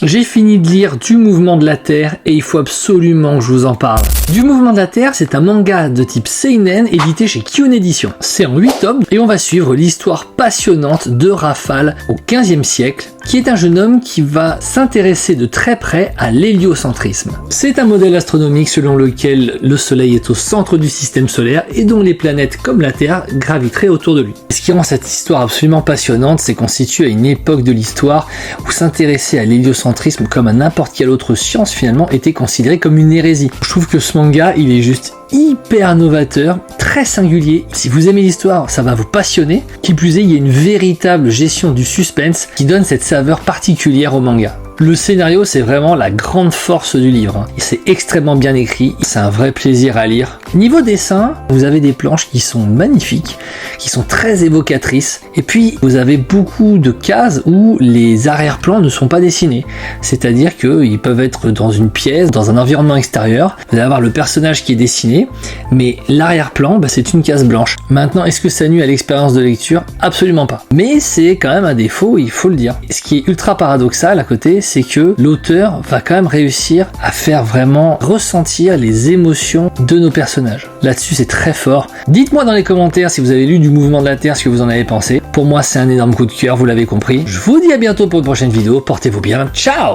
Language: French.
J'ai fini de lire Du Mouvement de la Terre et il faut absolument que je vous en parle. Du Mouvement de la Terre, c'est un manga de type seinen édité chez Kion Édition. C'est en 8 tomes et on va suivre l'histoire passionnante de Rafale au XVe siècle, qui est un jeune homme qui va s'intéresser de très près à l'héliocentrisme. C'est un modèle astronomique selon lequel le Soleil est au centre du système solaire et dont les planètes comme la Terre graviteraient autour de lui. Ce qui rend cette histoire absolument passionnante, c'est qu'on se situe à une époque de l'histoire où s'intéresser à l'héliocentrisme comme à n'importe quelle autre science finalement était considéré comme une hérésie. Je trouve que ce manga, il est juste hyper novateur, très singulier. Si vous aimez l'histoire, ça va vous passionner. Qui plus est, il y a une véritable gestion du suspense qui donne cette saveur particulière au manga. Le scénario, c'est vraiment la grande force du livre. C'est extrêmement bien écrit, c'est un vrai plaisir à lire. Niveau dessin, vous avez des planches qui sont magnifiques, qui sont très évocatrices, et puis vous avez beaucoup de cases où les arrière-plans ne sont pas dessinés. C'est-à-dire qu'ils peuvent être dans une pièce, dans un environnement extérieur, vous allez avoir le personnage qui est dessiné, mais l'arrière-plan, c'est une case blanche. Maintenant, est-ce que ça nuit à l'expérience de lecture? Absolument pas. Mais c'est quand même un défaut, il faut le dire. Ce qui est ultra paradoxal à côté, c'est que l'auteur va quand même réussir à faire vraiment ressentir les émotions de nos personnages. Là-dessus, c'est très fort. Dites-moi dans les commentaires si vous avez lu Du Mouvement de la Terre, ce que vous en avez pensé. Pour moi, c'est un énorme coup de cœur, vous l'avez compris. Je vous dis à bientôt pour une prochaine vidéo. Portez-vous bien. Ciao!